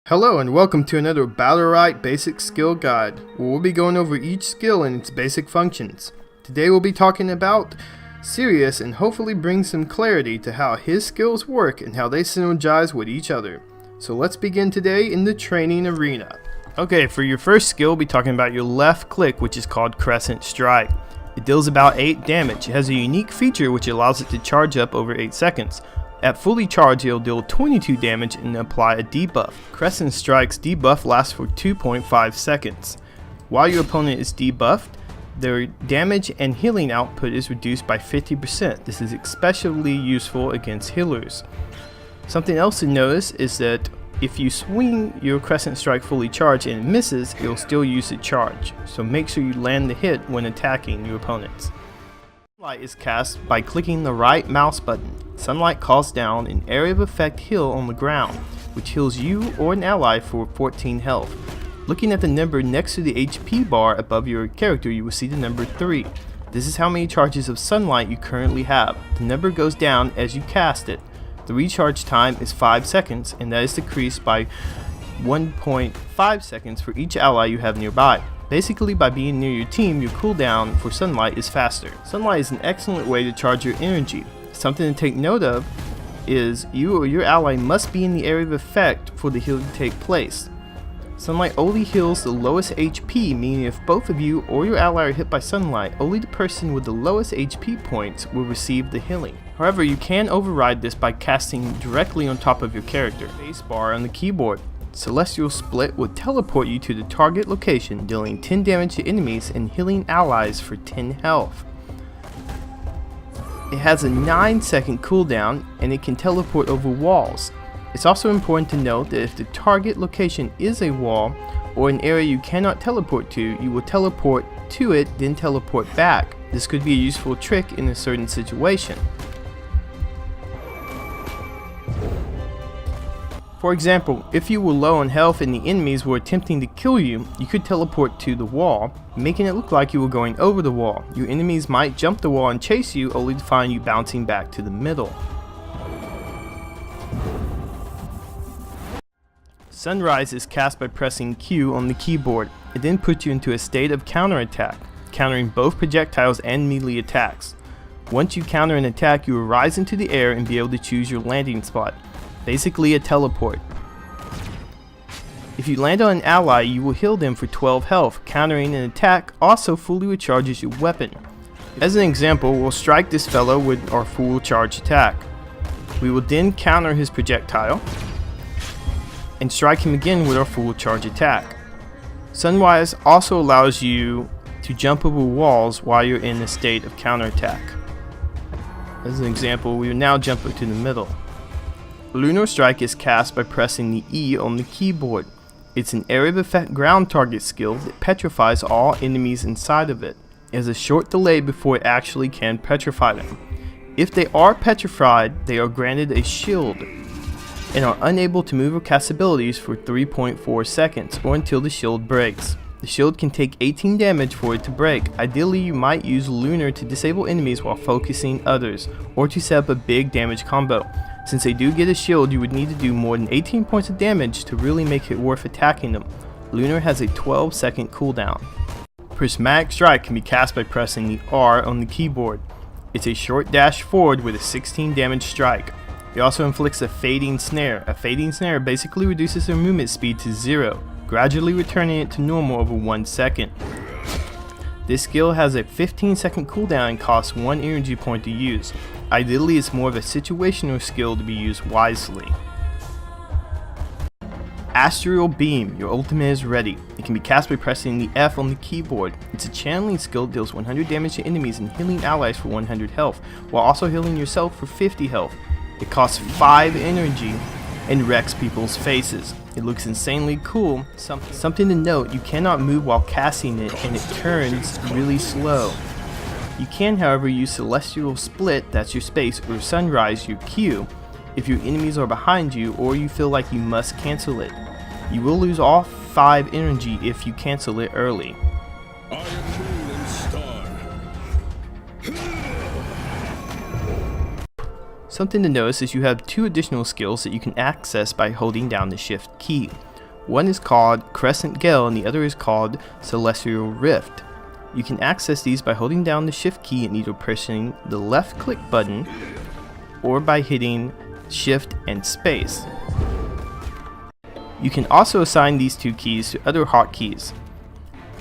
Hello and welcome to another Battlerite Basic Skill Guide, where we'll be going over each skill and its basic functions. Today we'll be talking about Sirius and hopefully bring some clarity to how his skills work and how they synergize with each other. So let's begin today in the training arena. Okay, for your first skill, we'll be talking about your left click, which is called Crescent Strike. It deals about 8 damage. It has a unique feature which allows it to charge up over 8 seconds. At fully charged, it'll deal 22 damage and apply a debuff. Crescent Strike's debuff lasts for 2.5 seconds. While your opponent is debuffed, their damage and healing output is reduced by 50%. This is especially useful against healers. Something else to notice is that if you swing your Crescent Strike fully charged and it misses, it'll still use the charge. So make sure you land the hit when attacking your opponents. Sunlight is cast by clicking the right mouse button. Sunlight calls down an area of effect heal on the ground, which heals you or an ally for 14 health. Looking at the number next to the HP bar above your character, you will see the number 3. This is how many charges of sunlight you currently have. The number goes down as you cast it. The recharge time is 5 seconds, and that is decreased by 1.5 seconds for each ally you have nearby. Basically, by being near your team, your cooldown for sunlight is faster. Sunlight is an excellent way to charge your energy. Something to take note of is you or your ally must be in the area of effect for the heal to take place. Sunlight only heals the lowest HP, meaning if both of you or your ally are hit by sunlight, only the person with the lowest HP points will receive the healing. However, you can override this by casting directly on top of your character. Spacebar on the keyboard. Celestial Split will teleport you to the target location, dealing 10 damage to enemies and healing allies for 10 health. It has a 9-second cooldown and it can teleport over walls. It's also important to note that if the target location is a wall or an area you cannot teleport to, you will teleport to it, then teleport back. This could be a useful trick in a certain situation. For example, if you were low on health and the enemies were attempting to kill you, you could teleport to the wall, making it look like you were going over the wall. Your enemies might jump the wall and chase you, only to find you bouncing back to the middle. Sunrise is cast by pressing Q on the keyboard. It then puts you into a state of counterattack, countering both projectiles and melee attacks. Once you counter an attack, you will rise into the air and be able to choose your landing spot. Basically a teleport. If you land on an ally, you will heal them for 12 health. Countering an attack also fully recharges your weapon. As an example, we'll strike this fellow with our full charge attack. We will then counter his projectile and strike him again with our full charge attack. Sunrise also allows you to jump over walls while you're in a state of counterattack. As an example, we will now jump to the middle. Lunar Strike is cast by pressing the E on the keyboard. It's an area of effect ground target skill that petrifies all enemies inside of it. It has a short delay before it actually can petrify them. If they are petrified, they are granted a shield and are unable to move or cast abilities for 3.4 seconds or until the shield breaks. The shield can take 18 damage for it to break. Ideally, you might use Lunar to disable enemies while focusing others, or to set up a big damage combo. Since they do get a shield, you would need to do more than 18 points of damage to really make it worth attacking them. Lunar has a 12-second cooldown. Prismatic Strike can be cast by pressing the R on the keyboard. It's a short dash forward with a 16 damage strike. It also inflicts a fading snare. A fading snare basically reduces their movement speed to 0, gradually returning it to normal over 1 second. This skill has a 15-second cooldown and costs 1 energy point to use. Ideally, it's more of a situational skill to be used wisely. Astral Beam, your ultimate is ready. It can be cast by pressing the F on the keyboard. It's a channeling skill that deals 100 damage to enemies and healing allies for 100 health, while also healing yourself for 50 health. It costs 5 energy and wrecks people's faces. It looks insanely cool. Something to note, you cannot move while casting it and it turns really slow. You can, however, use Celestial Split, that's your space, or Sunrise, your Q, if your enemies are behind you or you feel like you must cancel it. You will lose all 5 energy if you cancel it early. I am Moon and Star. Something to notice is you have 2 additional skills that you can access by holding down the shift key. One is called Crescent Gale and the other is called Celestia Rift. You can access these by holding down the shift key and either pressing the left click button or by hitting shift and space. You can also assign these two keys to other hotkeys.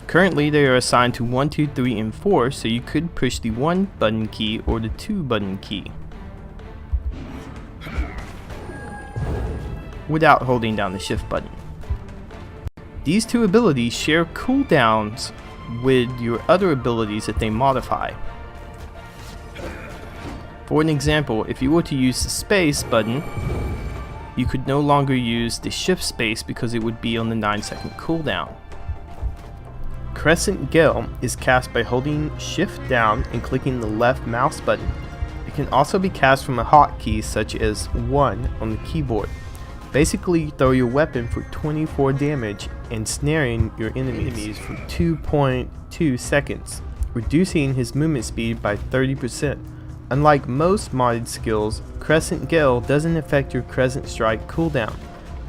Currently they are assigned to 1, 2, 3, and 4, so you could push the 1 button key or the 2 button key without holding down the shift button. These two abilities share cooldowns with your other abilities that they modify. For an example, if you were to use the space button, you could no longer use the shift space because it would be on the 9-second cooldown. Crescent Gale is cast by holding shift down and clicking the left mouse button. It can also be cast from a hotkey such as 1 on the keyboard. Basically, throw your weapon for 24 damage and snaring your enemies for 2.2 seconds, reducing his movement speed by 30%. Unlike most modded skills, Crescent Gale doesn't affect your Crescent Strike cooldown.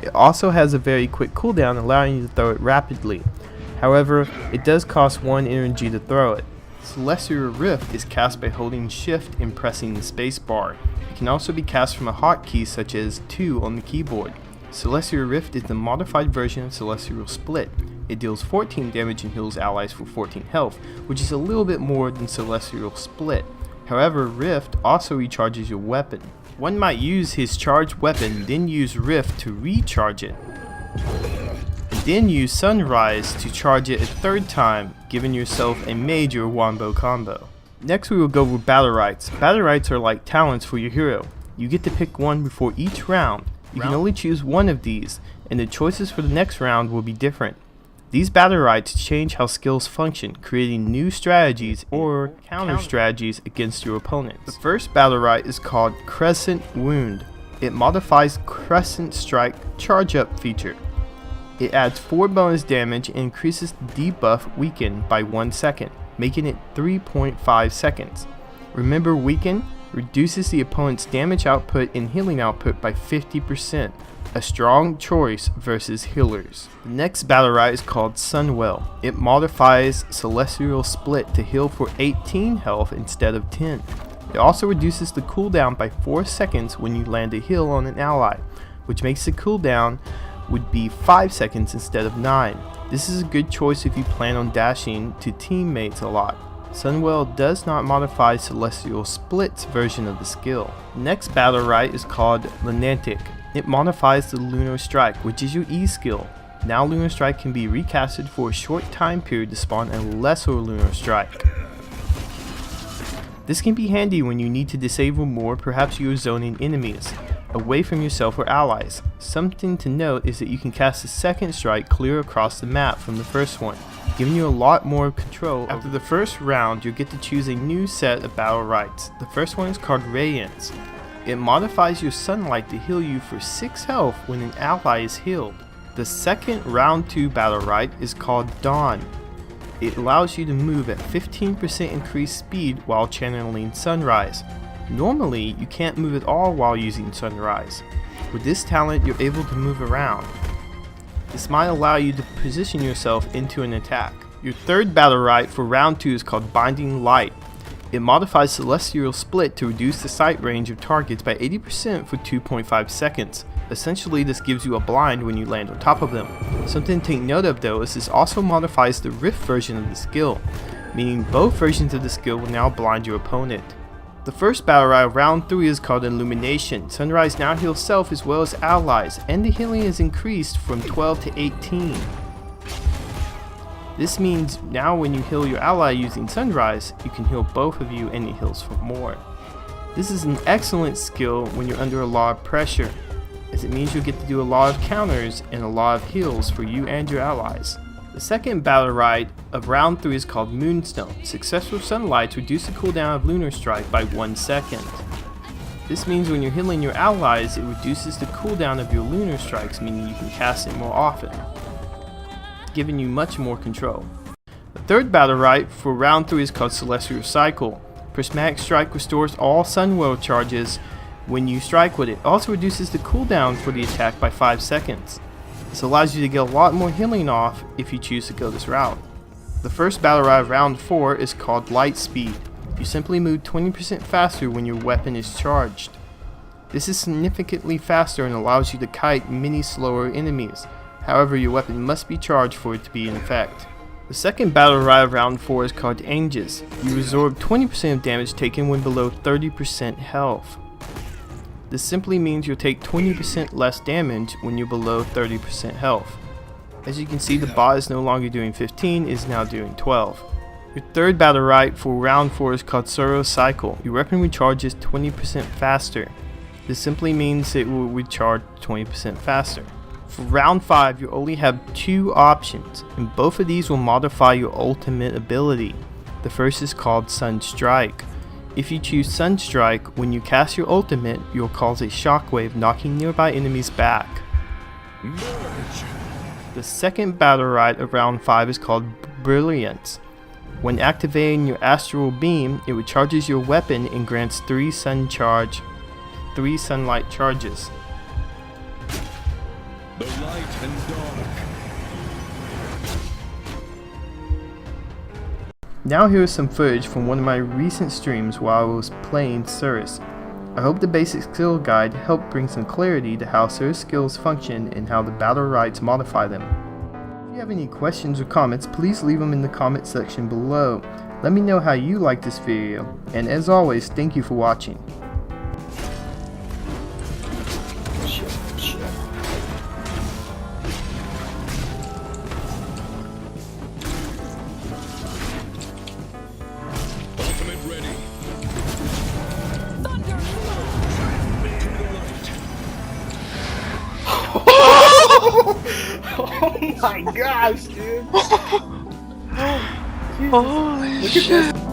It also has a very quick cooldown, allowing you to throw it rapidly. However, it does cost 1 energy to throw it. Celestia Rift is cast by holding shift and pressing the space bar. It can also be cast from a hotkey such as 2 on the keyboard. Celestia Rift is the modified version of Celestial Split. It deals 14 damage and heals allies for 14 health, which is a little bit more than Celestial Split. However, Rift also recharges your weapon. One might use his charged weapon, then use Rift to recharge it, and then use Sunrise to charge it a third time, giving yourself a major wombo combo. Next we will go with Battlerites. Battlerites are like talents for your hero. You get to pick one before each round. You can only choose one of these, and the choices for the next round will be different. These Battlerites change how skills function, creating new strategies or counter strategies against your opponents. The first Battlerite is called Crescent Wound. It modifies Crescent Strike charge up feature. It adds 4 bonus damage and increases the debuff weaken by 1 second, making it 3.5 seconds. Remember, weaken reduces the opponent's damage output and healing output by 50%, a strong choice versus healers. The next Battlerite is called Sunwell. It modifies Celestial Split to heal for 18 health instead of 10. It also reduces the cooldown by 4 seconds when you land a heal on an ally, which makes the cooldown would be 5 seconds instead of 9. This is a good choice if you plan on dashing to teammates a lot. Sunwell does not modify Celestial Split's version of the skill. The next Battlerite is called Lunatic. It modifies the Lunar Strike, which is your E skill. Now Lunar Strike can be recasted for a short time period to spawn a lesser Lunar Strike. This can be handy when you need to disable more, perhaps you are zoning enemies away from yourself or allies. Something to note is that you can cast the second strike clear across the map from the first one, giving you a lot more control. After the first round, you'll get to choose a new set of Battlerites. The first one is called Radians. It modifies your sunlight to heal you for 6 health when an ally is healed. The second round 2 Battlerite is called Dawn. It allows you to move at 15% increased speed while channeling Sunrise. Normally, you can't move at all while using Sunrise. With this talent, you're able to move around. This might allow you to position yourself into an attack. Your third Battlerite for round 2 is called Binding Light. It modifies Celestial Split to reduce the sight range of targets by 80% for 2.5 seconds. Essentially, this gives you a blind when you land on top of them. Something to take note of though is this also modifies the Rift version of the skill, meaning both versions of the skill will now blind your opponent. The first Battlerite of round 3 is called Illumination. Sunrise now heals self as well as allies, and the healing is increased from 12 to 18. This means now when you heal your ally using Sunrise, you can heal both of you and it heals for more. This is an excellent skill when you're under a lot of pressure, as it means you'll get to do a lot of counters and a lot of heals for you and your allies. The second Battlerite of round 3 is called Moonstone. Successful sunlights reduce the cooldown of Lunar Strike by 1 second. This means when you're healing your allies, it reduces the cooldown of your Lunar Strikes, meaning you can cast it more often, giving you much more control. The third Battlerite for round 3 is called Celestial Cycle. Prismatic Strike restores all Sunwell charges when you strike with it. Also reduces the cooldown for the attack by 5 seconds. This allows you to get a lot more healing off if you choose to go this route. The first Battlerite of round 4 is called Light Speed. You simply move 20% faster when your weapon is charged. This is significantly faster and allows you to kite many slower enemies. However, your weapon must be charged for it to be in effect. The second Battlerite of round 4 is called Aegis. You absorb 20% of damage taken when below 30% health. This simply means you'll take 20% less damage when you're below 30% health. As you can see, the bot is no longer doing 15, it is now doing 12. Your third Battlerite for round 4 is called Sorrow Cycle. Your weapon recharges 20% faster. This simply means it will recharge 20% faster. For round 5, you only have 2 options, and both of these will modify your ultimate ability. The first is called Sun Strike. If you choose Sun Strike, when you cast your ultimate, you'll cause a shockwave knocking nearby enemies back. Merge. The second Battlerite of round 5 is called Brilliance. When activating your Astral Beam, it recharges your weapon and grants 3 sunlight charges. The light and dark. Now here is some footage from one of my recent streams while I was playing Sirius. I hope the basic skill guide helped bring some clarity to how Sirius skills function and how the Battlerites modify them. If you have any questions or comments, please leave them in the comment section below. Let me know how you like this video, and as always, thank you for watching. Ultimate ready. Oh my gosh, dude! Holy shit.